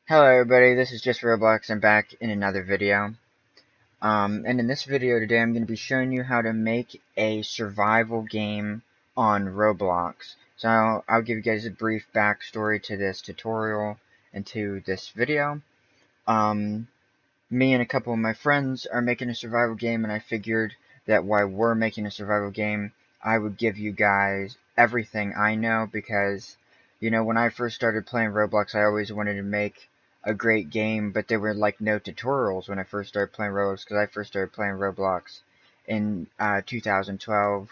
Hello everybody, this is just Roblox. I'm back in another video. And in this video today I'm going to be showing you how to make a survival game on Roblox. So I'll give you guys a brief backstory to this tutorial and to this video. Me and a couple of my friends are making a survival game, and I figured that while we're making a survival game, I would give you guys everything I know, because, you know, when I first started playing Roblox, I always wanted to make a great game, but there were like no tutorials when I first started playing Roblox, because I first started playing Roblox in 2012,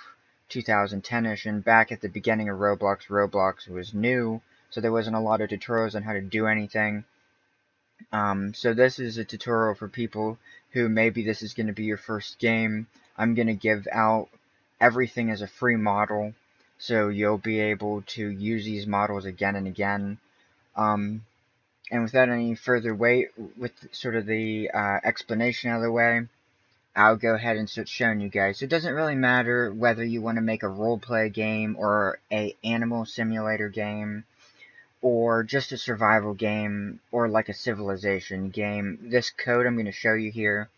2010ish, and back at the beginning of Roblox was new, so there wasn't a lot of tutorials on how to do anything. So this is a tutorial for people who maybe this is going to be your first game. I'm going to give out everything as a free model, so you'll be able to use these models again and again. And without any further wait, with sort of the explanation out of the way, I'll go ahead and start showing you guys. So it doesn't really matter whether you want to make a roleplay game or a animal simulator game, or just a survival game, or like a civilization game. This code I'm going to show you here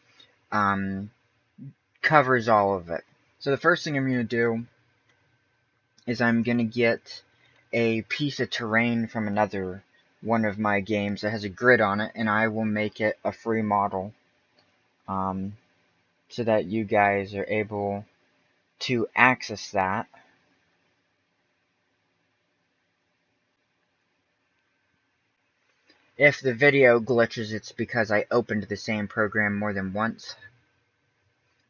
covers all of it. So the first thing I'm going to do is I'm going to get a piece of terrain from another one of my games that has a grid on it, and I will make it a free model so that you guys are able to access that. If the video glitches, it's because I opened the same program more than once.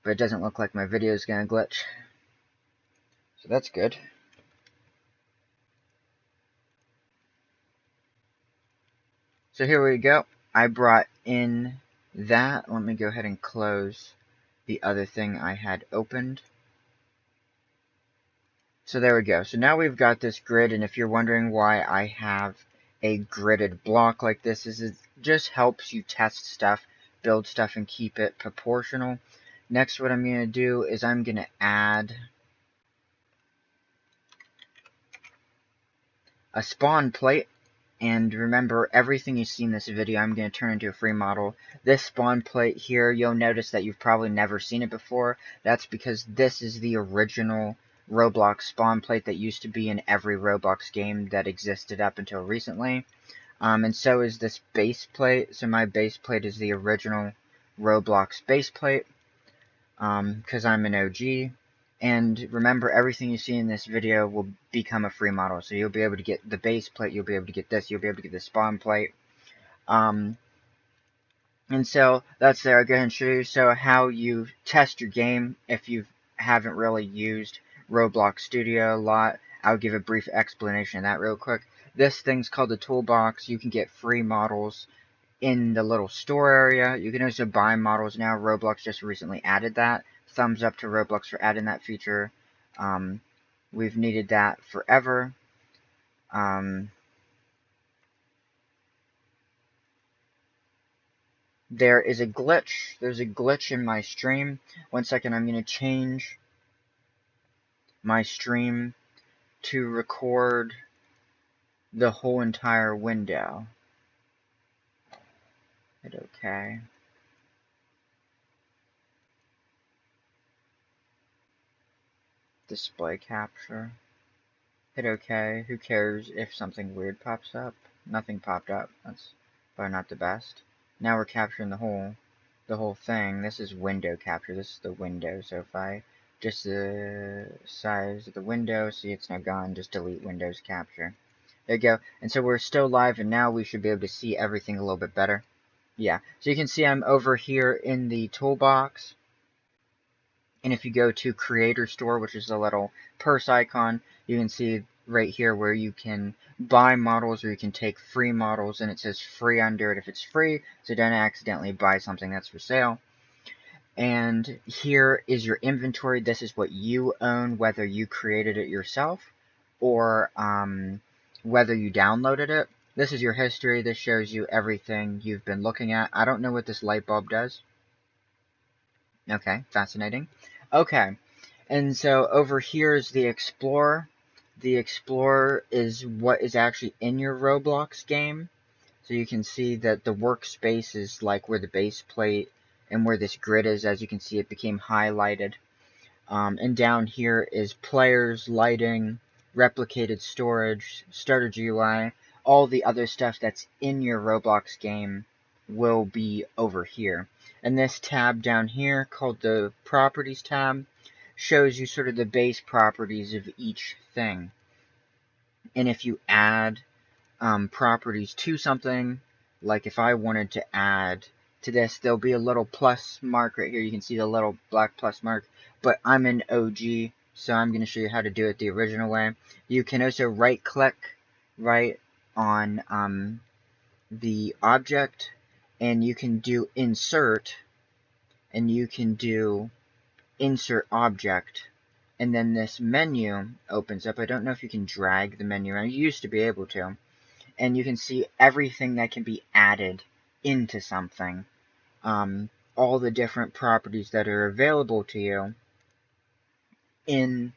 But it doesn't look like my video is going to glitch. So that's good. So here we go. I brought in that. Let me go ahead and close the other thing I had opened. So there we go. So now we've got this grid, and if you're wondering why I have a gridded block like this, is it just helps you test stuff, build stuff, and keep it proportional. Next, what I'm going to do is I'm going to add a spawn plate. And remember, everything you see in this video, I'm going to turn into a free model. This spawn plate here, you'll notice that you've probably never seen it before. That's because this is the original Roblox spawn plate that used to be in every Roblox game that existed up until recently. And so is this base plate. So my base plate is the original Roblox base plate, because I'm an OG. And remember, everything you see in this video will become a free model. So you'll be able to get the base plate, you'll be able to get this, you'll be able to get the spawn plate. And so that's there. I'll go ahead and show you how you test your game if you haven't really used Roblox Studio a lot. I'll give a brief explanation of that real quick. This thing's called the toolbox. You can get free models in the little store area. You can also buy models now. Roblox just recently added that. Thumbs up to Roblox for adding that feature. We've needed that forever. There is a glitch. There's a glitch in my stream. One second, I'm going to change my stream to record the whole entire window. Hit OK. Display capture. Hit OK. Who cares if something weird pops up? Nothing popped up. That's probably not the best. Now we're capturing the whole thing. This is window capture. This is the window. So if I just the size of the window, see it's now gone. Just delete Windows capture. There you go. And so we're still live, and now we should be able to see everything a little bit better. Yeah. So you can see I'm over here in the toolbox. And if you go to Creator Store, which is the little purse icon, you can see right here where you can buy models or you can take free models, and it says free under it if it's free, so don't accidentally buy something that's for sale. And here is your inventory. This is what you own, whether you created it yourself or whether you downloaded it. This is your history. This shows you everything you've been looking at. I don't know what this light bulb does. Okay, fascinating. Okay, and so over here is the Explorer. The Explorer is what is actually in your Roblox game. So you can see that the workspace is like where the base plate and where this grid is. As you can see, it became highlighted. And down here is players, lighting, replicated storage, starter GUI. All the other stuff that's in your Roblox game will be over here. And this tab down here, called the Properties tab, shows you sort of the base properties of each thing. And if you add properties to something, like if I wanted to add to this, there'll be a little plus mark right here. You can see the little black plus mark, but I'm an OG, so I'm going to show you how to do it the original way. You can also right click right on the object, and you can do insert, and you can do insert object, and then this menu opens up. I don't know if you can drag the menu around. You used to be able to. And you can see everything that can be added into something. All the different properties that are available to you in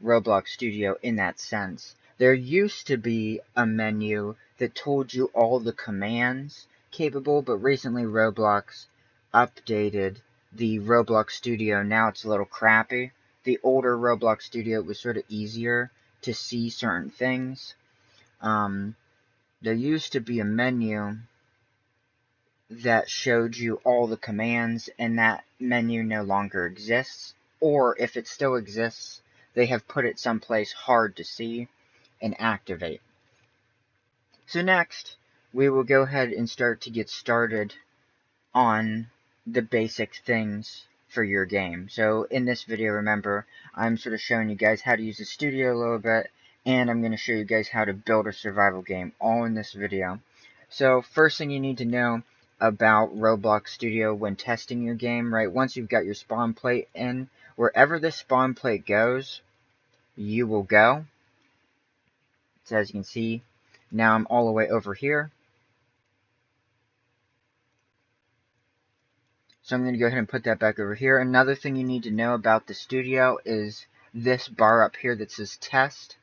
Roblox Studio in that sense. There used to be a menu that told you all the commands capable, but recently Roblox updated the Roblox Studio. Now it's a little crappy. The older Roblox Studio was sort of easier to see certain things. There used to be a menu that showed you all the commands, and that menu no longer exists. Or if it still exists, they have put it someplace hard to see and activate. So next, we will go ahead and start to get started on the basic things for your game. So in this video, remember, I'm sort of showing you guys how to use the studio a little bit, and I'm going to show you guys how to build a survival game, all in this video. So first thing you need to know about Roblox Studio when testing your game, right? Once you've got your spawn plate in, wherever this spawn plate goes, you will go. So as you can see, now I'm all the way over here. So I'm going to go ahead and put that back over here. Another thing you need to know about the studio is this bar up here that says test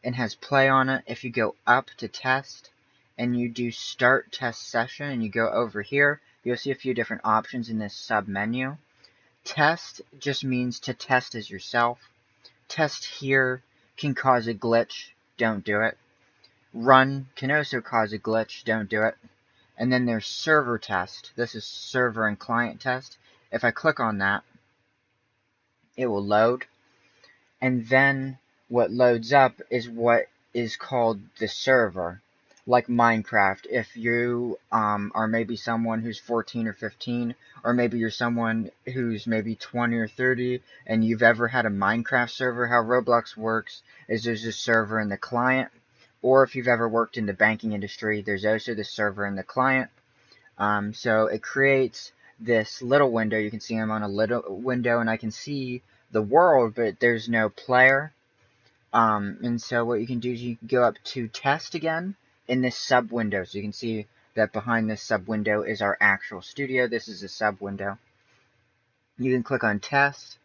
and has play on it. If you go up to test and you do start test session and you go over here, you'll see a few different options in this sub menu. Test just means to test as yourself. Test here can cause a glitch. Don't do it. Run can also cause a glitch. Don't do it. And then there's server test. This is server and client test. If I click on that, it will load. And then what loads up is what is called the server. Like Minecraft, if you are maybe someone who's 14 or 15, or maybe you're someone who's maybe 20 or 30, and you've ever had a Minecraft server, how Roblox works is there's a server and the client. Or if you've ever worked in the banking industry, there's also the server and the client. So it creates this little window. You can see I'm on a little window and I can see the world, but there's no player. And so what you can do is you can go up to test again in this sub window. So you can see that behind this sub window is our actual studio. This is a sub window. You can click on test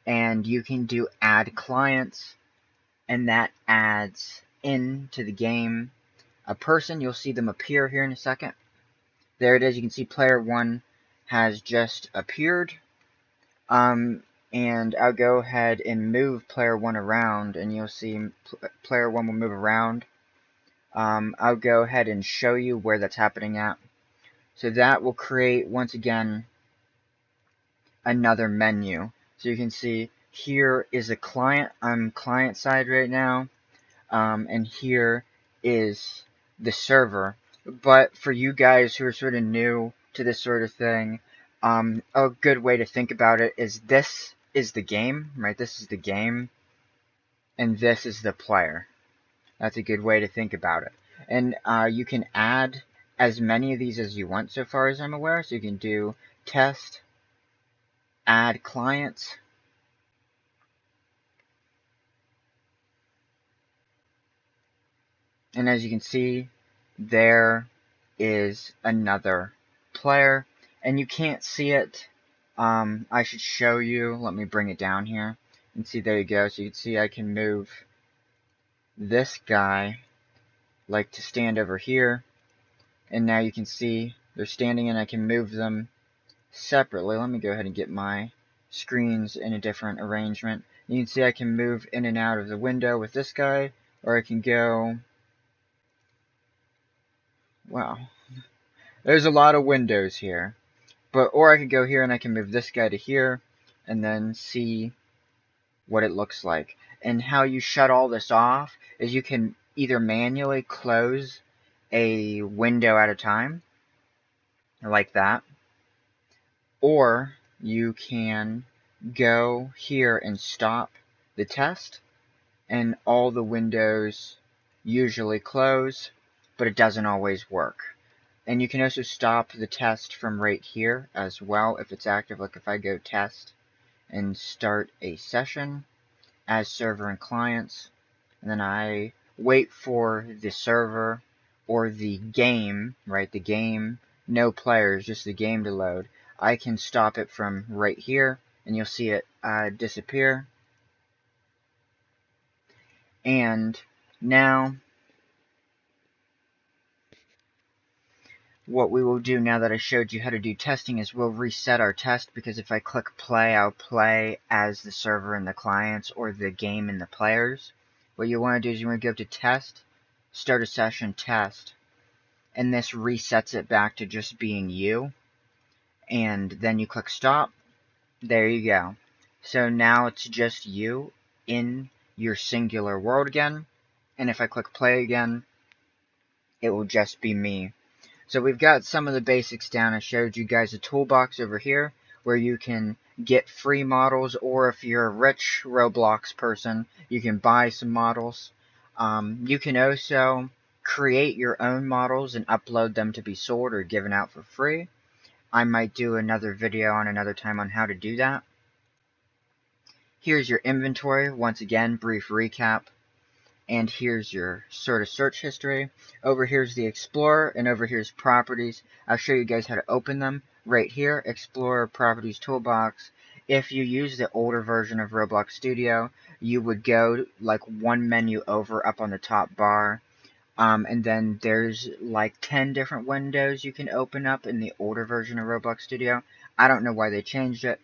and you can do add clients, and that adds into the game a person. You'll see them appear here in a second. There it is. You can see player 1 has just appeared. And I'll go ahead and move player 1 around, and you'll see player 1 will move around. I'll go ahead and show you where that's happening at. So that will create, once again, another menu. So you can see here is a client. I'm client side right now. And here is the server. But for you guys who are sort of new to this sort of thing, a good way to think about it is this is the game, right? This is the game, and this is the player. That's a good way to think about it. And you can add as many of these as you want so far as I'm aware. So you can do test, add clients, and as you can see, there is another player, and you can't see it. I should show you. Let me bring it down here and see. There you go. So you can see I can move this guy like to stand over here, And now you can see they're standing and I can move them separately. Let me go ahead and get my screens in a different arrangement. You can see I can move in and out of the window with this guy, or I can go, wow, there's a lot of windows here. Or I could go here and I can move this guy to here and then see what it looks like. And how you shut all this off is you can either manually close a window at a time, like that, or you can go here and stop the test, and all the windows usually close, but it doesn't always work. And you can also stop the test from right here as well if it's active. Like if I go test and start a session as server and clients, and then I wait for the server or the game, right, the game, no players, just the game to load, I can stop it from right here, and you'll see it disappear. And now what we will do, now that I showed you how to do testing, is we'll reset our test, because if I click play, I'll play as the server and the clients, or the game and the players. What you want to do is you want to go to test, start a session, test, and this resets it back to just being you. And then you click stop. There you go. So now it's just you in your singular world again. And if I click play again, it will just be me. So we've got some of the basics down. I showed you guys a toolbox over here where you can get free models, or if you're a rich Roblox person, you can buy some models. You can also create your own models and upload them to be sold or given out for free. I might do another video on another time on how to do that. Here's your inventory. Once again, brief recap. And here's your sort of search history. Over here's the Explorer, and over here's Properties. I'll show you guys how to open them. Right here, Explorer, Properties, Toolbox. If you use the older version of Roblox Studio, you would go like one menu over up on the top bar. And then there's like 10 different windows you can open up in the older version of Roblox Studio. I don't know why they changed it.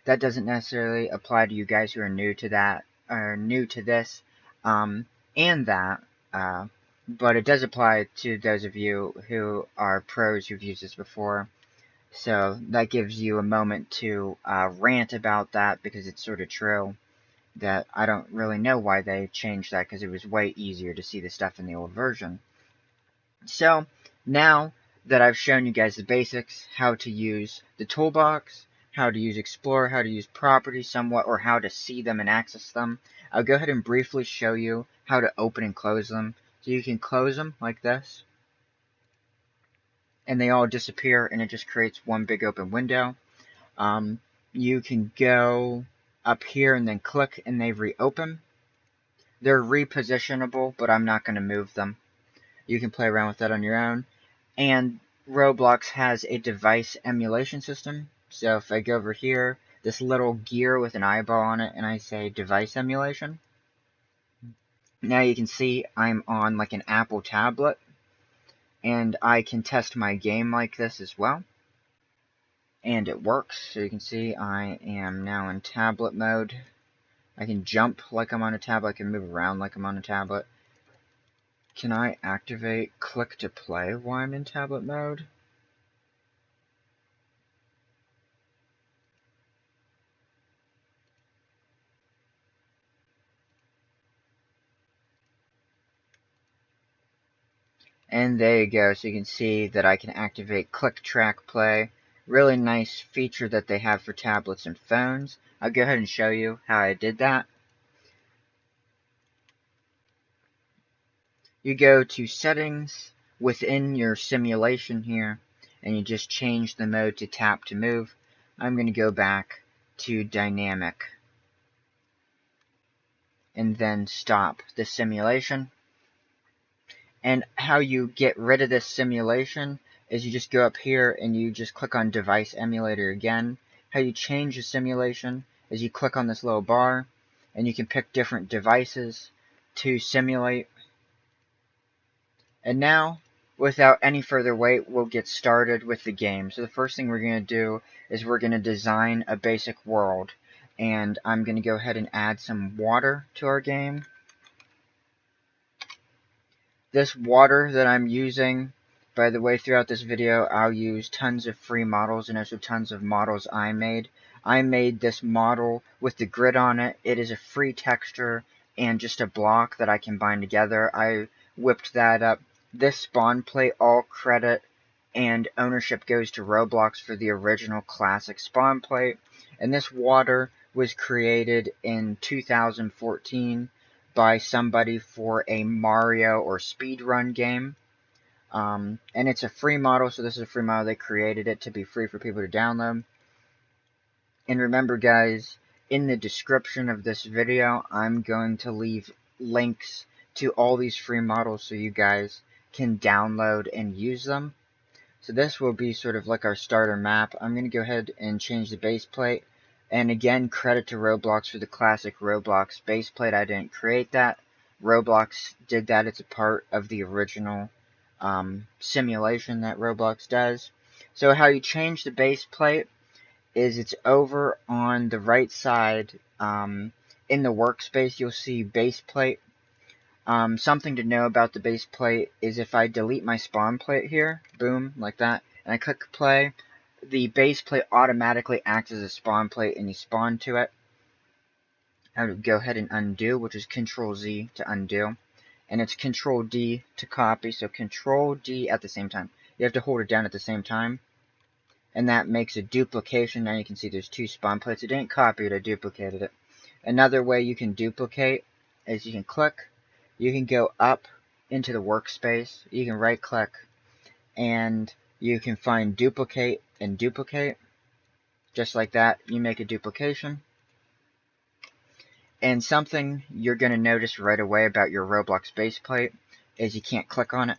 That doesn't necessarily apply to you guys who are new to that, or new to this. But it does apply to those of you who are pros who've used this before. So that gives you a moment to rant about that, because it's sort of true that I don't really know why they changed that, because it was way easier to see the stuff in the old version. So now that I've shown you guys the basics, how to use the toolbox, how to use Explorer, how to use Properties somewhat, or how to see them and access them, I'll go ahead and briefly show you how to open and close them. So you can close them like this, and they all disappear, and it just creates one big open window. You can go up here and then click, and they reopen. They're repositionable, but I'm not going to move them. You can play around with that on your own. And Roblox has a device emulation system. So if I go over here, this little gear with an eyeball on it, and I say device emulation, now you can see I'm on like an Apple tablet, and I can test my game like this as well. And it works. So you can see I am now in tablet mode. I can jump like I'm on a tablet. I can move around like I'm on a tablet. Can I activate click to play while I'm in tablet mode? And there you go. So you can see that I can activate click track play. Really nice feature that they have for tablets and phones. I'll go ahead and show you how I did that. You go to settings within your simulation here, and you just change the mode to tap to move. I'm going to go back to dynamic and then stop the simulation. And how you get rid of this simulation is you just go up here and you just click on device emulator again. How you change the simulation is you click on this little bar, and you can pick different devices to simulate. And now without any further wait, we'll get started with the game. So the first thing we're going to do is we're going to design a basic world. And I'm going to go ahead and add some water to our game. This water that I'm using, by the way, throughout this video, I'll use tons of free models and also tons of models I made. I made this model with the grid on it. It is a free texture and just a block that I can bind together. I whipped that up. This spawn plate, all credit and ownership goes to Roblox for the original classic spawn plate. And this water was created in 2014 by somebody for a Mario or speedrun game. And it's a free model, so this is a free model. They created it to be free for people to download. And remember, guys, in the description of this video, I'm going to leave links to all these free models so you guys can download and use them. So this will be sort of like our starter map. I'm going to go ahead and change the base plate. And again, credit to Roblox for the classic Roblox base plate. I didn't create that. Roblox did that. It's a part of the original simulation that Roblox does. So how you change the base plate is it's over on the right side. In the workspace, you'll see base plate. Something to know about the base plate is if I delete my spawn plate here, boom, like that, and I click play, the base plate automatically acts as a spawn plate and you spawn to it. I would go ahead and undo, which is Control Z to undo, and it's Control D to copy, so Control D at the same time. You have to hold it down at the same time, and that makes a duplication. Now you can see there's two spawn plates. I didn't copy it, I duplicated it. Another way you can duplicate is you can click. You can go up into the workspace, you can right click, and you can find duplicate and duplicate. Just like that, you make a duplication. And something you're going to notice right away about your Roblox base plate is you can't click on it.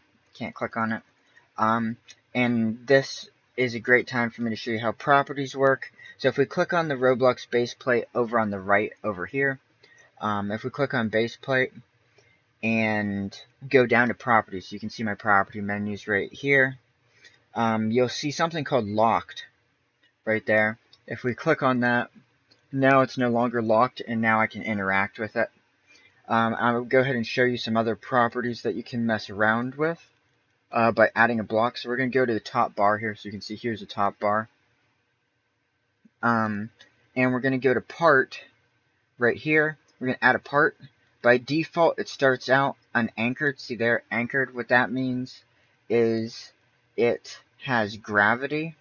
And this is a great time for me to show you how properties work. So if we click on the Roblox base plate over on the right over here, if we click on base plate, and go down to properties. You can see my property menus right here. You'll see something called locked right there. If we click on that, now it's no longer locked and now I can interact with it. I'll go ahead and show you some other properties that you can mess around with by adding a block. So we're going to go to the top bar here, so you can see here's the top bar. And we're going to go to part right here. We're going to add a part. By default, it starts out unanchored. See there, anchored. What that means is it has gravity.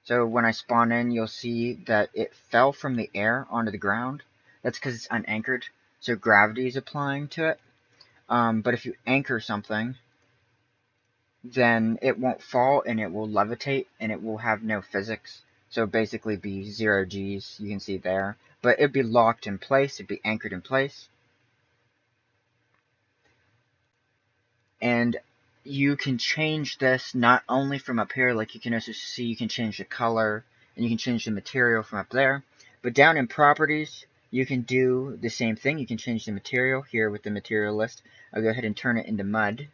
So when I spawn in, you'll see that it fell from the air onto the ground. That's because it's unanchored, so gravity is applying to it. But if you anchor something, then it won't fall and it will levitate and it will have no physics. So basically be 0 G's, you can see there. But it'd be locked in place, it'd be anchored in place. And you can change this not only from up here, like you can also see you can change the color and you can change the material from up there, but down in properties you can do the same thing. You can change the material here with the material list. I'll go ahead and turn it into mud.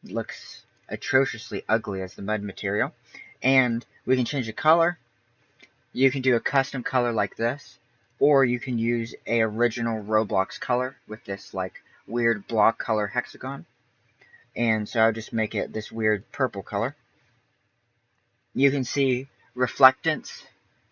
It looks atrociously ugly as the mud material. And we can change the color. You can do a custom color like this, or you can use a original Roblox color with this like weird block color hexagon. And so I'll just make it this weird purple color. You can see reflectance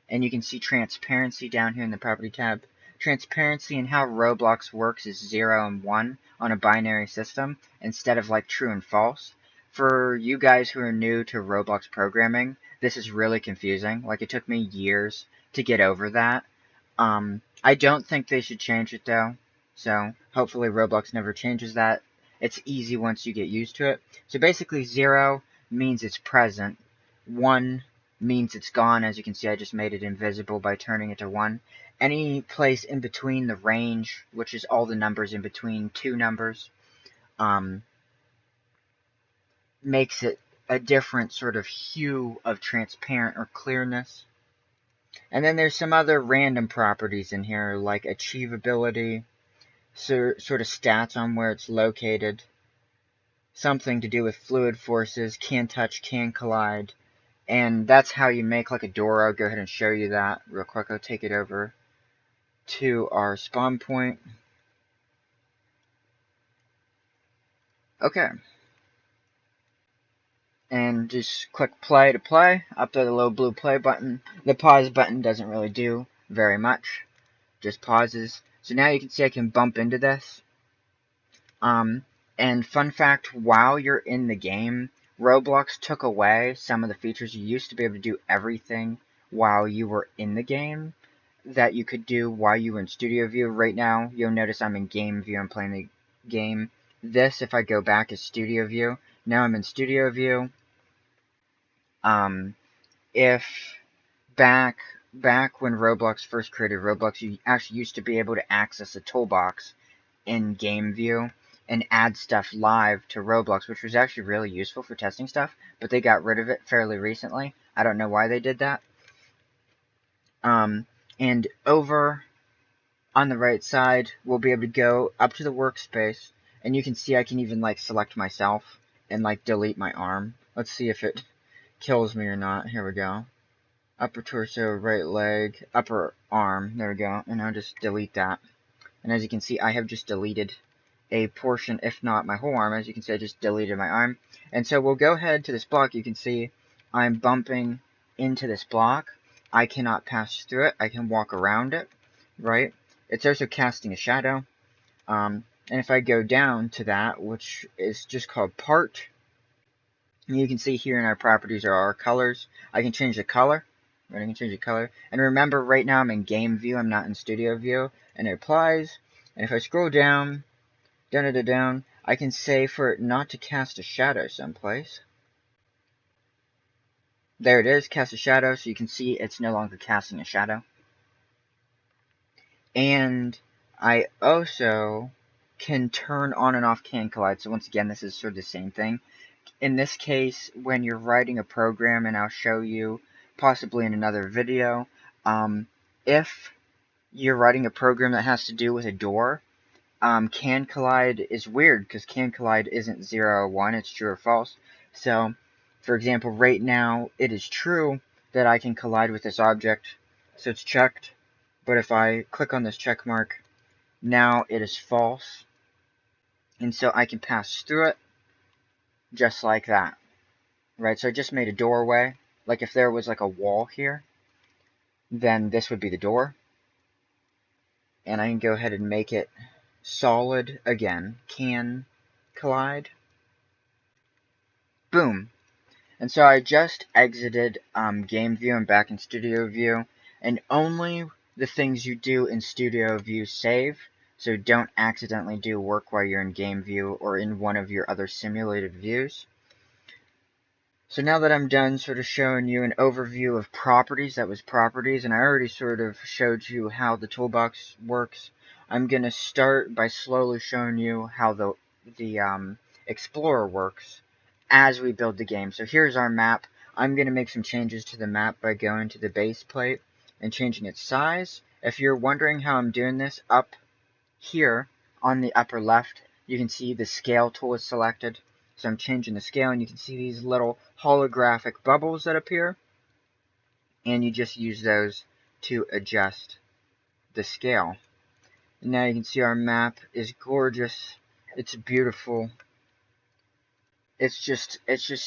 and you can see transparency down here in the property tab. Transparency and how Roblox works is 0 and 1 on a binary system instead of like true and false. For you guys who are new to Roblox programming, this is really confusing. Like, it took me years to get over that. I don't think they should change it though. So hopefully Roblox never changes that. It's easy once you get used to it. So basically 0 means it's present. 1 means it's gone. As you can see, I just made it invisible by turning it to 1. Any place in between the range, which is all the numbers in between two numbers, makes it a different sort of hue of transparent or clearness. And then there's some other random properties in here, like achievability, sort of stats on where it's located. something to do with fluid forces, can touch, can collide, and that's how you make like a door. I'll go ahead and show you that real quick. I'll take it over to our spawn point. Okay. And just click play to play, up to the little blue play button. The pause button doesn't really do very much, just pauses. So now you can see I can bump into this. And fun fact, while you're in the game, Roblox took away some of the features. You used to be able to do everything while you were in the game that you could do while you were in studio view. Right now, you'll notice I'm in game view, I'm playing the game. This, if I go back, is studio view. Now I'm in studio view. If back when Roblox first created Roblox, you actually used to be able to access a toolbox in game view and add stuff live to Roblox, which was actually really useful for testing stuff, but they got rid of it fairly recently. I don't know why they did that. And over on the right side, we'll be able to go up to the workspace, and you can see I can even like select myself and like delete my arm. Let's see if it kills me or not. Here we go. Upper torso, right leg, upper arm. There we go. And I'll just delete that. And as you can see, I have just deleted a portion, if not my whole arm. As you can see, I just deleted my arm. And so we'll go ahead to this block. You can see I'm bumping into this block. I cannot pass through it. I can walk around it, right? It's also casting a shadow. And if I go down to that, which is just called part, you can see here in our properties are our colors. I can change the color. Right, I can change the color. And remember, right now I'm in game view. I'm not in studio view. And it applies. And if I scroll down, down, I can say for it not to cast a shadow someplace. There it is, cast a shadow. So you can see it's no longer casting a shadow. And I also can turn on and off can collide. So once again, this is sort of the same thing. In this case, when you're writing a program, and I'll show you possibly in another video, if you're writing a program that has to do with a door, can collide is weird because can collide isn't 0 or 1, it's true or false. So, for example, right now it is true that I can collide with this object, so it's checked. But if I click on this check mark, now it is false. And so I can pass through it just like that. Right, so I just made a doorway. Like if there was like a wall here, then this would be the door. And I can go ahead and make it solid again. Can collide. Boom. And so I just exited game view and back in studio view. And only the things you do in studio view save. So don't accidentally do work while you're in game view or in one of your other simulated views. So now that I'm done sort of showing you an overview of properties, that was properties, and I already sort of showed you how the toolbox works, I'm going to start by slowly showing you how the Explorer works as we build the game. So here's our map. I'm going to make some changes to the map by going to the base plate and changing its size. If you're wondering how I'm doing this, up here on the upper left, you can see the scale tool is selected. So I'm changing the scale, and you can see these little holographic bubbles that appear. And you just use those to adjust the scale. And now you can see our map is gorgeous. It's beautiful. It's just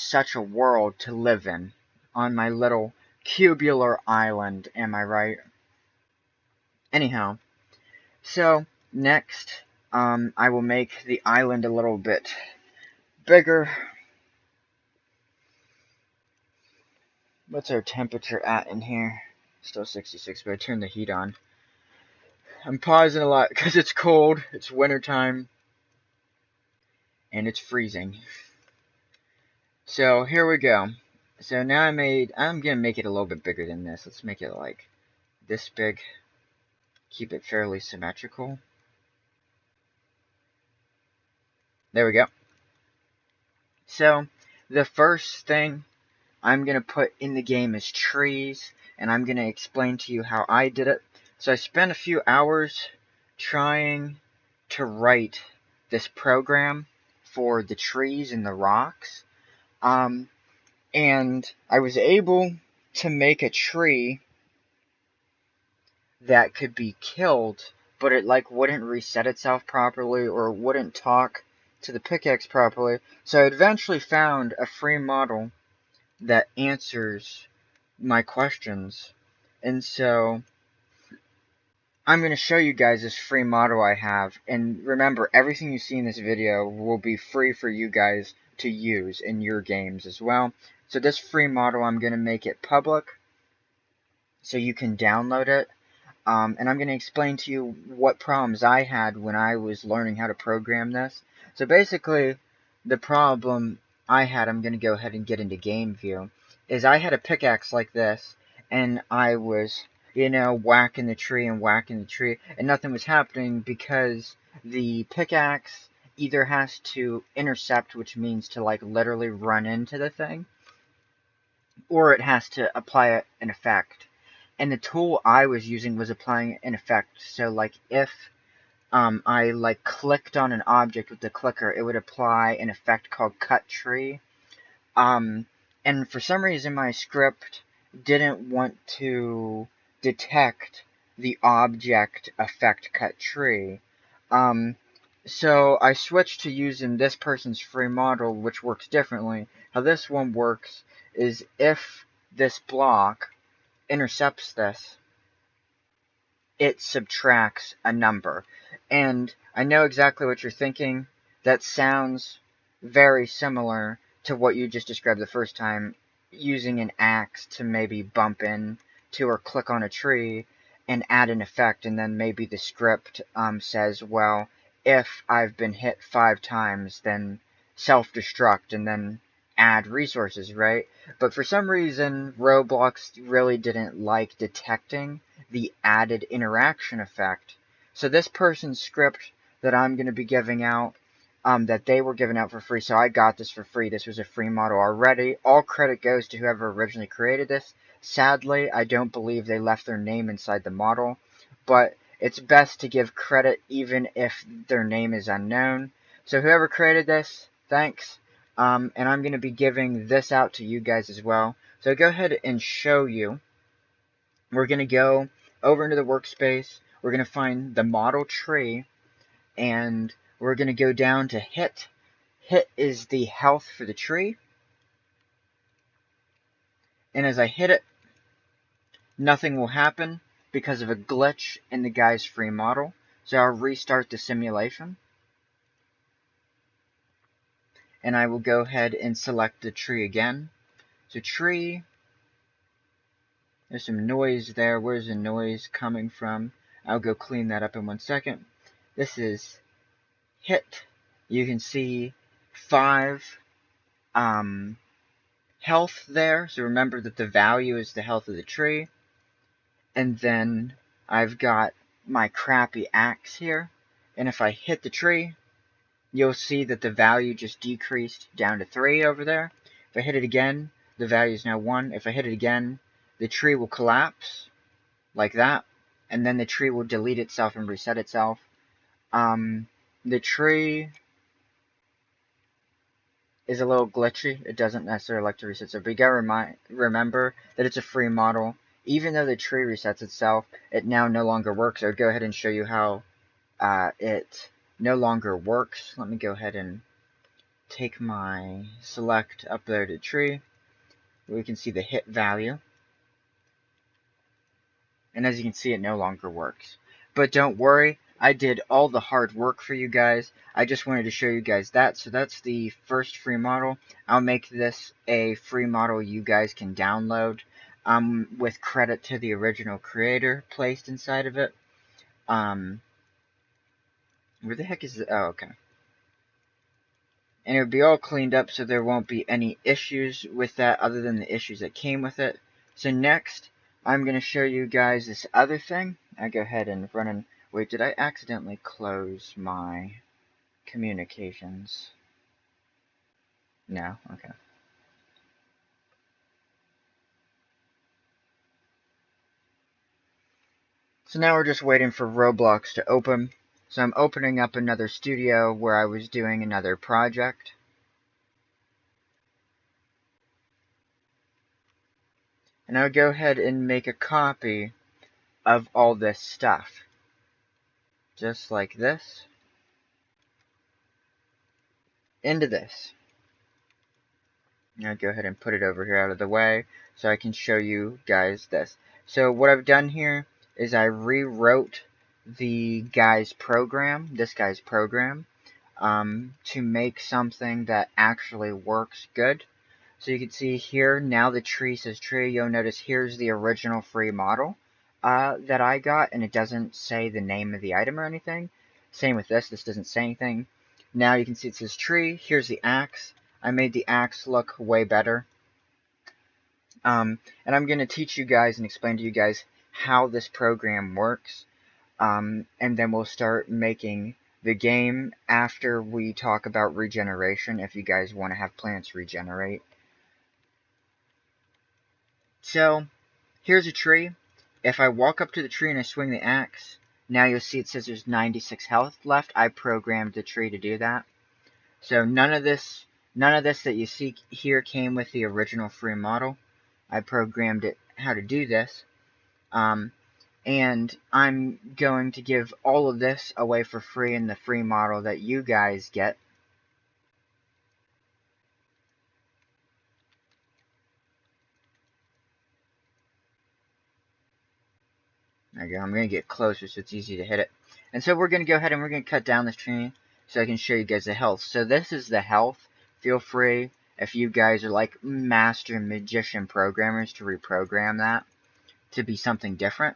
such a world to live in on my little cubular island, am I right? Anyhow, so next I will make the island a little bit bigger. What's our temperature at in here? Still 66, but I turned the heat on. I'm pausing a lot because it's cold. It's wintertime. And it's freezing. So here we go. So now I'm going to make it a little bit bigger than this. Let's make it like this big. Keep it fairly symmetrical. There we go. So the first thing I'm going to put in the game is trees, and I'm going to explain to you how I did it. So I spent a few hours trying to write this program for the trees and the rocks. And I was able to make a tree that could be killed, but it like wouldn't reset itself properly or wouldn't talk to the pickaxe properly. So I eventually found a free model that answers my questions. And so I'm going to show you guys this free model I have. And remember, everything you see in this video will be free for you guys to use in your games as well. So this free model, I'm going to make it public so you can download it. And I'm going to explain to you what problems I had when I was learning how to program this. So basically, the problem I had, I'm going to go ahead and get into game view, is I had a pickaxe like this, and I was, whacking the tree and whacking the tree, and nothing was happening because the pickaxe either has to intercept, which means to like literally run into the thing, or it has to apply an effect. And the tool I was using was applying an effect. So like if I like clicked on an object with the clicker, it would apply an effect called cut tree. And for some reason my script didn't want to detect the object effect cut tree. So I switched to using this person's free model, which works differently. How this one works is if this block intercepts this, it subtracts a number. And I know exactly what you're thinking. That sounds very similar to what you just described the first time, using an axe to maybe bump into or click on a tree and add an effect, and then maybe the script says, well, if I've been hit 5 times, then self-destruct, and then add resources, right? But for some reason, Roblox really didn't like detecting the added interaction effect. So this person's script that I'm going to be giving out, that they were giving out for free, so I got this for free. This was a free model already. All credit goes to whoever originally created this. Sadly, I don't believe they left their name inside the model, but it's best to give credit even if their name is unknown. So whoever created this, thanks. And I'm going to be giving this out to you guys as well. So go ahead and show you. We're going to go over into the workspace. We're going to find the model tree, and we're going to go down to hit. Hit is the health for the tree. And as I hit it, nothing will happen because of a glitch in the guy's free model. So I'll restart the simulation. And I will go ahead and select the tree again. So tree, there's some noise there. Where's the noise coming from? I'll go clean that up in 1 second. This is hit. You can see 5 health there. So remember that the value is the health of the tree. And then I've got my crappy axe here. And if I hit the tree, you'll see that the value just decreased down to 3 over there. If I hit it again, the value is now 1. If I hit it again, the tree will collapse like that, and then the tree will delete itself and reset itself. The tree is a little glitchy. It doesn't necessarily like to reset itself, but you gotta remember that it's a free model. Even though the tree resets itself, it now no longer works. I would go ahead and show you how it no longer works. Let me go ahead and take my select uploaded tree. We can see the hit value. And as you can see, it no longer works. But don't worry, I did all the hard work for you guys. I just wanted to show you guys that. So that's the first free model. I'll make this a free model you guys can download, with credit to the original creator placed inside of it. Where the heck is it? Oh, okay. And it'll be all cleaned up, so there won't be any issues with that other than the issues that came with it. So next, I'm going to show you guys this other thing. I go ahead and run in. Wait, did I accidentally close my communications? No? Okay. So now we're just waiting for Roblox to open. So I'm opening up another studio where I was doing another project. And I'll go ahead and make a copy of all this stuff. Just like this. Into this. I'll go ahead and put it over here out of the way so I can show you guys this. So what I've done here is I rewrote this guy's program, to make something that actually works good. So you can see here, now the tree says tree. You'll notice here's the original free model that I got, and it doesn't say the name of the item or anything. Same with this doesn't say anything. Now you can see it says tree. Here's the axe. I made the axe look way better. And I'm going to teach you guys and explain to you guys how this program works. And then we'll start making the game after we talk about regeneration, if you guys want to have plants regenerate. So, here's a tree. If I walk up to the tree and I swing the axe, now you'll see it says there's 96 health left. I programmed the tree to do that. So none of this that you see here came with the original free model. I programmed it how to do this. And I'm going to give all of this away for free in the free model that you guys get. There you go. I'm going to get closer so it's easy to hit it. And so we're going to go ahead and we're going to cut down this tree so I can show you guys the health. So this is the health. Feel free, if you guys are like master magician programmers, to reprogram that to be something different.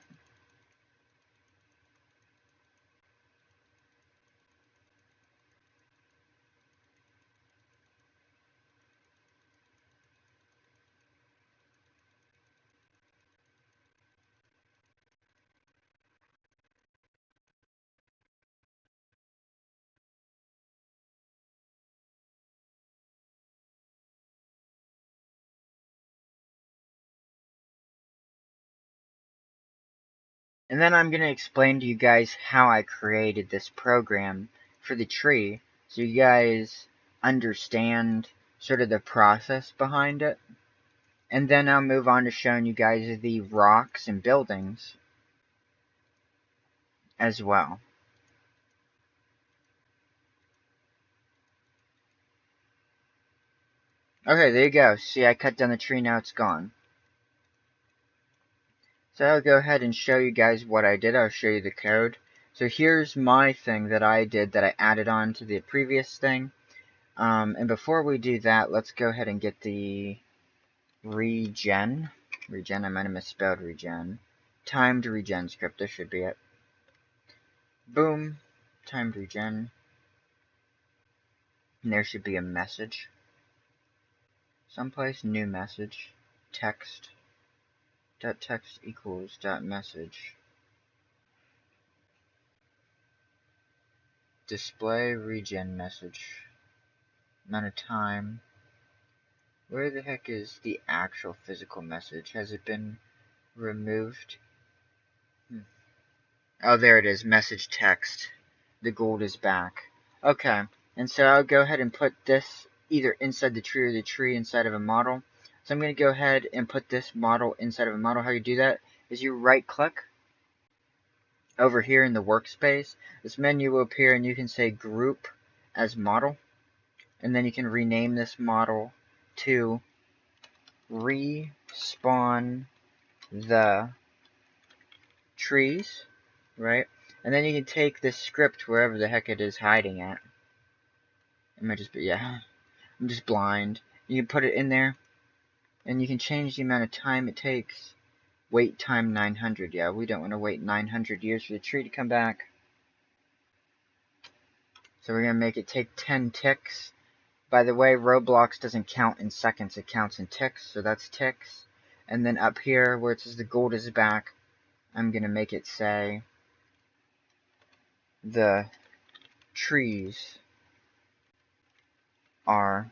And then I'm going to explain to you guys how I created this program for the tree so you guys understand sort of the process behind it. And then I'll move on to showing you guys the rocks and buildings as well. Okay, there you go. See, I cut down the tree, now it's gone. So I'll go ahead and show you guys what I did. I'll show you the code. So here's my thing that I did that I added on to the previous thing. And before we do that, let's go ahead and get the regen, I might have misspelled regen. Timed regen script, this should be it. Boom, timed regen. And there should be a message. Someplace, new message, text. .text equals .message. Display regen message. Amount of time. Where the heck is the actual physical message? Has it been removed? Oh, there it is. Message text. The gold is back. Okay, and so I'll go ahead and put this either inside the tree or the tree inside of a model. So I'm going to go ahead and put this model inside of a model. How you do that is you right click over here in the workspace. This menu will appear and you can say group as model. And then you can rename this model to respawn the trees, right? And then you can take this script wherever the heck it is hiding at. It might just be, yeah, I'm just blind. You can put it in there, and you can change the amount of time it takes. Wait time 900. Yeah, we don't want to wait 900 years for the tree to come back. So we're going to make it take 10 ticks. By the way, Roblox doesn't count in seconds, it counts in ticks, so that's ticks. And then up here, where it says the gold is back, I'm going to make it say the trees are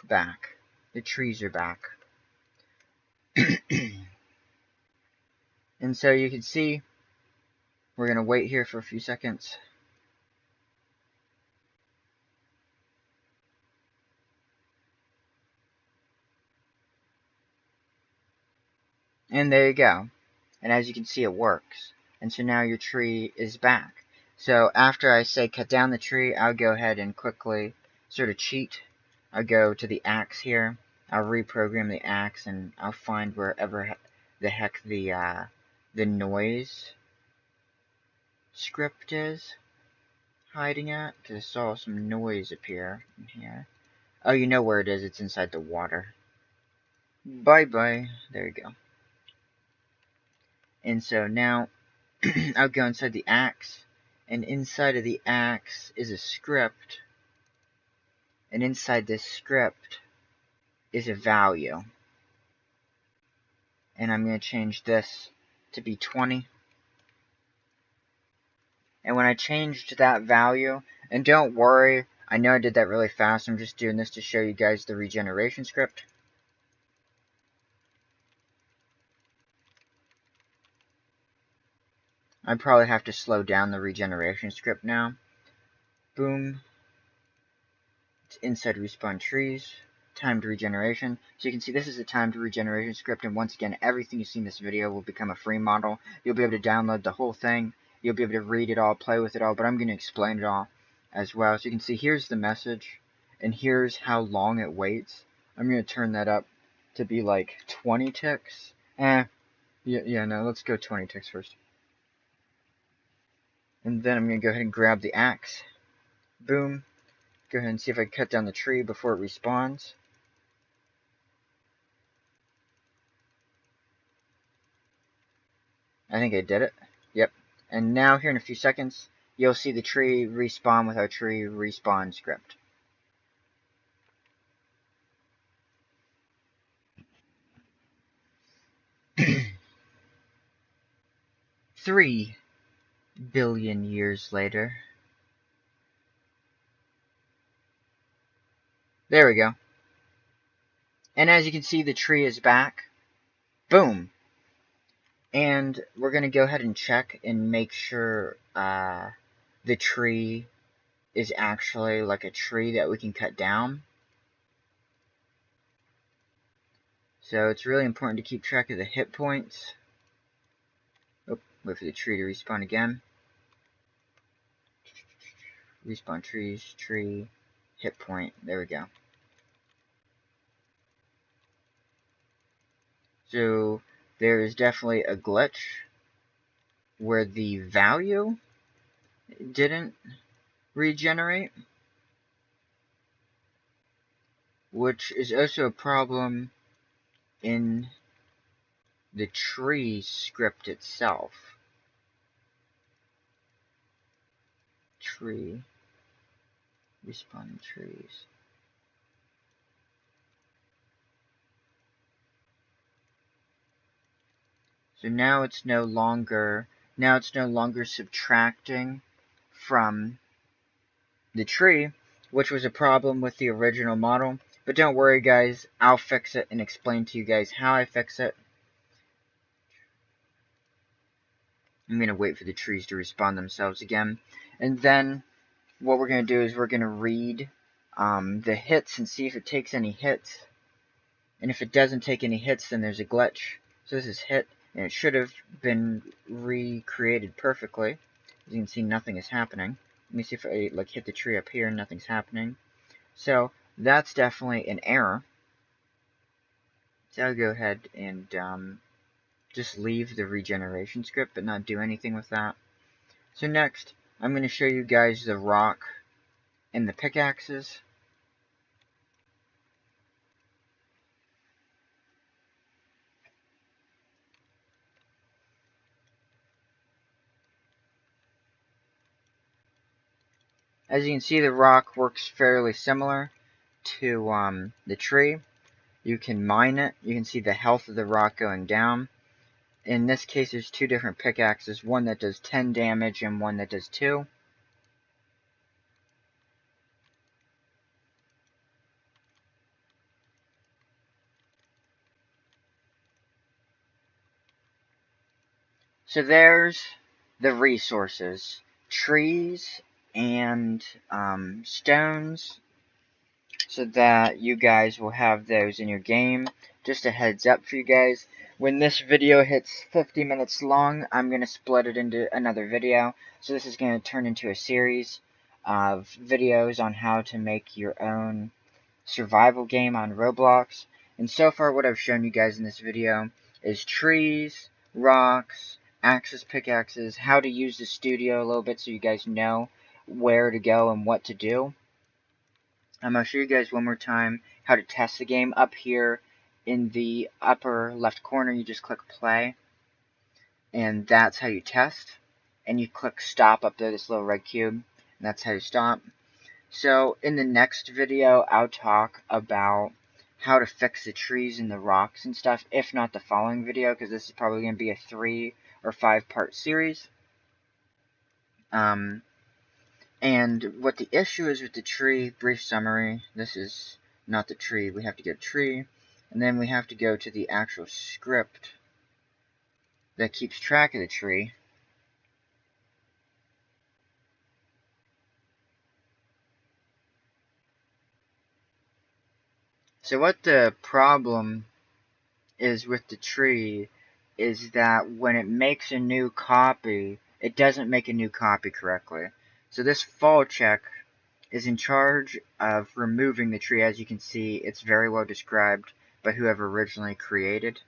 back. The trees are back. And so you can see We're going to wait here for a few seconds. And there you go. And as you can see, it works. And so now your tree is back. So after I say cut down the tree, I'll go ahead and quickly sort of cheat. I'll go to the axe here. I'll reprogram the axe, and I'll find wherever the heck the noise script is hiding at, because I saw some noise appear in here. Oh, you know where it is. It's inside the water. Bye-bye. There you go. And so now I'll go inside the axe, and inside of the axe is a script, and inside this script is a value. And I'm going to change this to be 20. And when I changed that value, and don't worry, I know I did that really fast, I'm just doing this to show you guys the regeneration script. I probably have to slow down the regeneration script now. Boom. It's inside respawn trees. Timed regeneration. So you can see this is a timed regeneration script, and once again, everything you see in this video will become a free model. You'll be able to download the whole thing. You'll be able to read it all, play with it all, but I'm going to explain it all as well. So you can see here's the message, and here's how long it waits. I'm going to turn that up to be like 20 ticks. No, let's go 20 ticks first. And then I'm going to go ahead and grab the axe. Boom. Go ahead and see if I can cut down the tree before it respawns. I think I did it. Yep. And now here in a few seconds, you'll see the tree respawn with our tree respawn script. Three billion years later. There we go. And as you can see, the tree is back. Boom. And we're going to go ahead and check and make sure the tree is actually like a tree that we can cut down. So it's really important to keep track of the hit points. Oh, wait for the tree to respawn again. Respawn trees, tree, hit point. There we go. So there is definitely a glitch where the value didn't regenerate, which is also a problem in the tree script itself. Tree, respawning trees. So now it's no longer subtracting from the tree, which was a problem with the original model. But don't worry, guys, I'll fix it and explain to you guys how I fix it. I'm going to wait for the trees to respawn themselves again. And then what we're going to do is we're going to read the hits and see if it takes any hits. And if it doesn't take any hits, then there's a glitch. So this is hit, and it should have been recreated perfectly. As you can see, nothing is happening. Let me see if I hit the tree up here and nothing's happening. So that's definitely an error. So I'll go ahead and just leave the regeneration script but not do anything with that. So next, I'm going to show you guys the rock and the pickaxes. As you can see, the rock works fairly similar to the tree. You can mine it. You can see the health of the rock going down. In this case, there's two different pickaxes, one that does 10 damage and one that does 2. So there's the resources, trees and stones, so that you guys will have those in your game. Just a heads up for you guys, when this video hits 50 minutes long, I'm going to split it into another video. So this is going to turn into a series of videos on how to make your own survival game on Roblox. And so far what I've shown you guys in this video is trees, rocks, axes, pickaxes, how to use the studio a little bit so you guys know where to go and what to do. I'm going to show you guys one more time how to test the game. Up here in the upper left corner, you just click play, and that's how you test. And you click stop up there, this little red cube, and that's how you stop. So in the next video, I'll talk about how to fix the trees and the rocks and stuff, if not the following video, because this is probably going to be a 3 or 5 part series. And what the issue is with the tree, brief summary, this is not the tree, we have to get a tree, and then we have to go to the actual script that keeps track of the tree. So what the problem is with the tree is that when it makes a new copy, it doesn't make a new copy correctly. So this fall check is in charge of removing the tree. As you can see, it's very well described by whoever originally created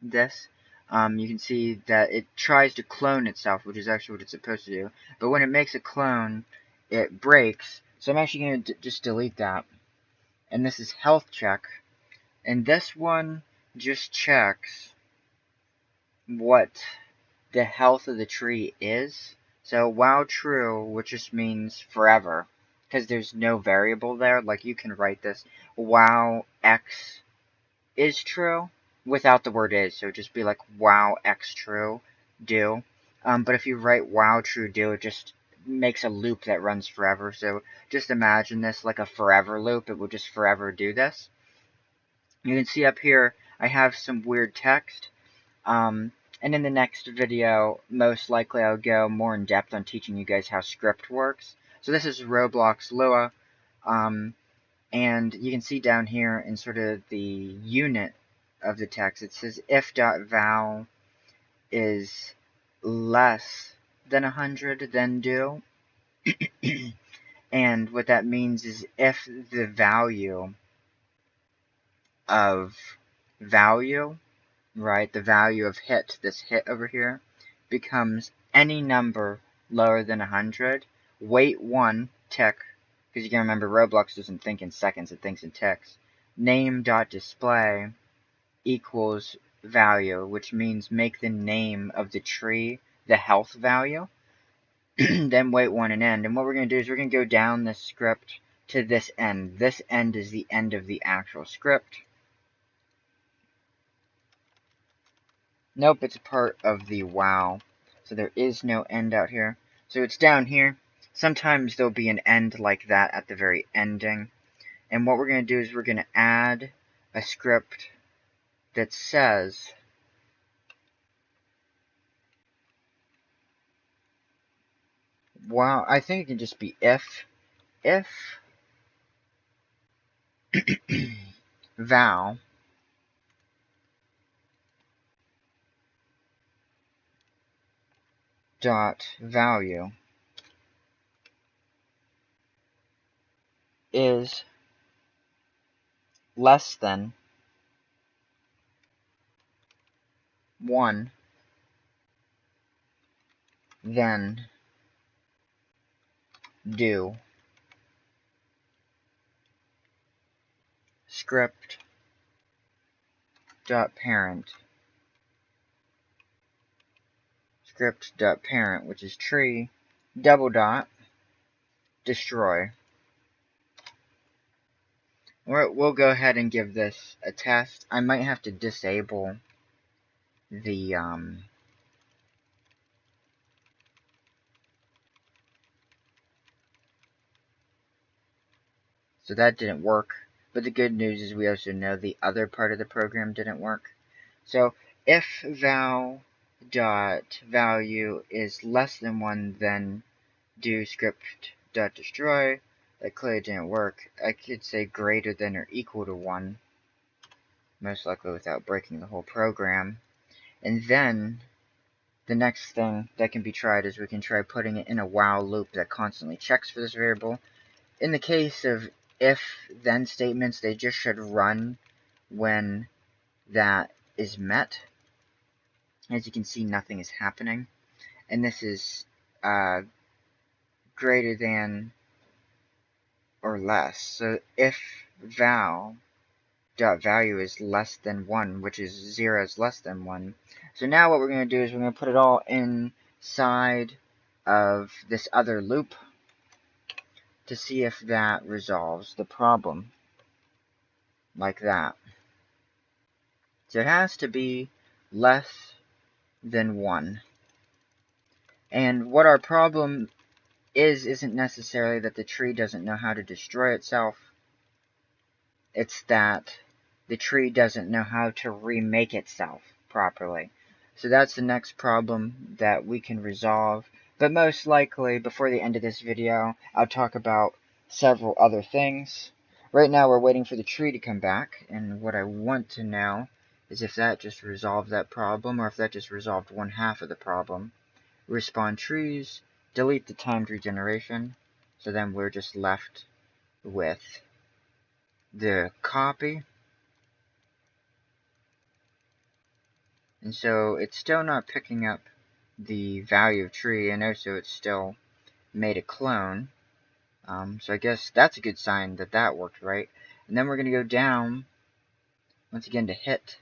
this. You can see that it tries to clone itself, which is actually what it's supposed to do. But when it makes a clone, it breaks. So I'm actually going to just delete that. And this is health check. And this one just checks what the health of the tree is. So while true, which just means forever, because there's no variable there, like you can write this while x is true without the word is, so just be like while x true do. But if you write while true do, it just makes a loop that runs forever. So just imagine this like a forever loop. It will just forever do this. You can see up here I have some weird text. And in the next video, most likely I'll go more in depth on teaching you guys how script works. So this is Roblox Lua. And you can see down here in sort of the unit of the text, it says if.val is less than 100, then do. And what that means is if the value of value, right, the value of hit, this hit over here, becomes any number lower than 100, wait 1 tick, because you can remember Roblox doesn't think in seconds, it thinks in ticks. Name.display equals value, which means make the name of the tree the health value. Then wait 1 and end. And what we're going to do is we're going to go down this script to this end. This end is the end of the actual script. Nope, it's a part of the wow. So there is no end out here. So it's down here. Sometimes there'll be an end like that at the very ending. And what we're going to do is we're going to add a script that says wow, I think it can just be if val dot value is less than 1, then do script dot parent, which is tree, double dot, destroy. We'll go ahead and give this a test. I might have to disable the so that didn't work. But the good news is we also know the other part of the program didn't work. So if val dot value is less than 1, then do script dot destroy. That clearly didn't work. I could say greater than or equal to 1, most likely without breaking the whole program. And then the next thing that can be tried is we can try putting it in a while loop that constantly checks for this variable. In the case of if-then statements, they just should run when that is met. As you can see, nothing is happening. And this is greater than or less. So if val.value is less than 1, which is 0 is less than 1. So now what we're going to do is we're going to put it all inside of this other loop to see if that resolves the problem. Like that. So it has to be less than 1. And what our problem isn't necessarily that the tree doesn't know how to destroy itself. It's that the tree doesn't know how to remake itself properly. So that's the next problem that we can resolve. But most likely, before the end of this video, I'll talk about several other things. Right now, we're waiting for the tree to come back, and what I want to know is if that just resolved that problem, or if that just resolved one half of the problem. Respawn trees, delete the timed regeneration, so then we're just left with the copy. And so it's still not picking up the value of tree, and also it's still made a clone. So I guess that's a good sign that that worked right. And then we're going to go down, once again, to hit.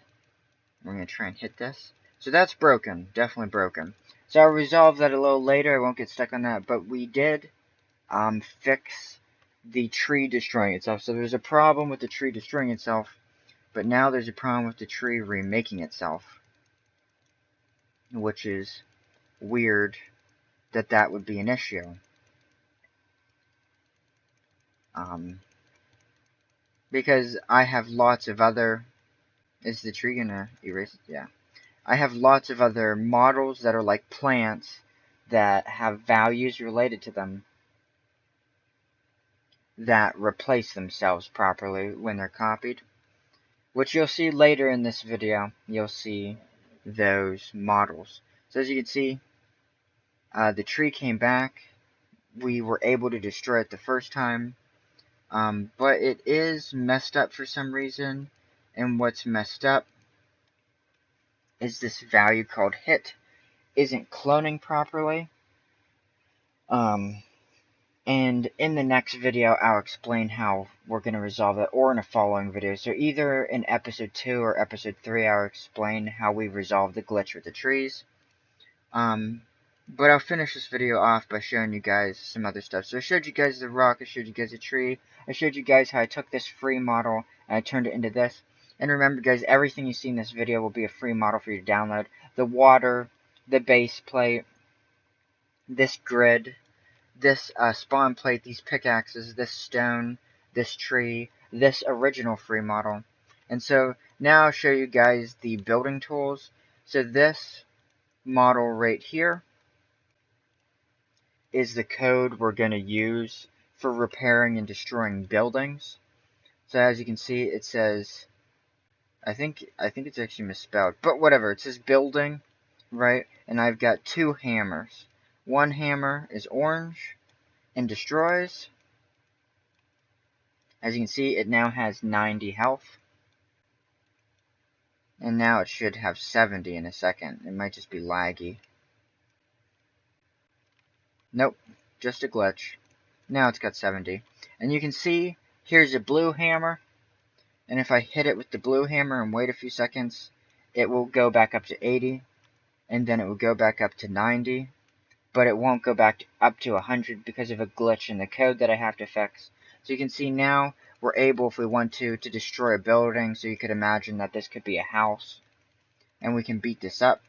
We're going to try and hit this. So that's broken, definitely broken. So I'll resolve that a little later, I won't get stuck on that, but we did fix the tree destroying itself. So there's a problem with the tree destroying itself, but now there's a problem with the tree remaking itself, which is weird that that would be an issue. Because I have lots of other... Is the tree gonna erase it? Yeah. I have lots of other models that are like plants that have values related to them that replace themselves properly when they're copied. Which you'll see later in this video. You'll see those models. So as you can see, the tree came back. We were able to destroy it the first time. But it is messed up for some reason. And what's messed up is this value called hit isn't cloning properly. And in the next video, I'll explain how we're going to resolve it, or in a following video. So either in episode 2 or episode 3, I'll explain how we resolve the glitch with the trees. But I'll finish this video off by showing you guys some other stuff. So I showed you guys the rock, I showed you guys a tree, I showed you guys how I took this free model and I turned it into this. And remember guys, everything you see in this video will be a free model for you to download. The water, the base plate, this grid, this spawn plate, these pickaxes, this stone, this tree, this original free model. And so now I'll show you guys the building tools. So this model right here is the code we're going to use for repairing and destroying buildings. So as you can see, it says, I think it's actually misspelled, but whatever, it says building, right? And I've got 2 hammers. One hammer is orange and destroys. As you can see, it now has 90 health. And now it should have 70 in a second. It might just be laggy. Nope, just a glitch. Now it's got 70. And you can see, here's a blue hammer. And if I hit it with the blue hammer and wait a few seconds, it will go back up to 80. And then it will go back up to 90. But it won't go back up to 100 because of a glitch in the code that I have to fix. So you can see now we're able, if we want to destroy a building. So you could imagine that this could be a house. And we can beat this up.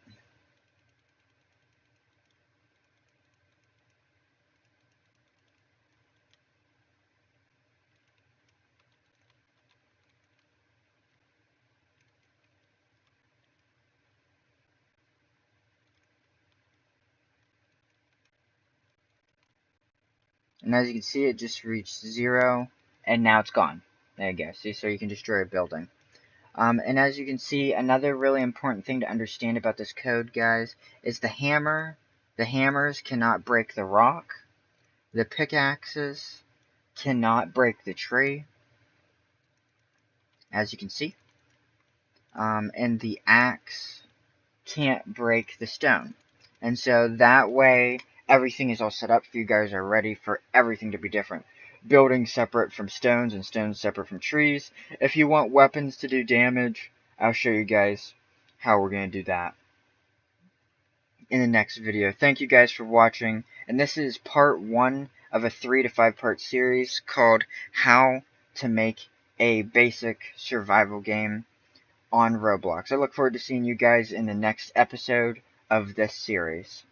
And as you can see, it just reached 0, and now it's gone. There you go. See, so you can destroy a building. And as you can see, another really important thing to understand about this code, guys, is the hammer. The hammers cannot break the rock. The pickaxes cannot break the tree, as you can see. And the axe can't break the stone. And so that way, everything is all set up for you guys are ready for everything to be different. Buildings separate from stones and stones separate from trees. If you want weapons to do damage, I'll show you guys how we're going to do that in the next video. Thank you guys for watching, and this is part 1 of a 3 to 5 part series called How to Make a Basic Survival Game on Roblox. I look forward to seeing you guys in the next episode of this series.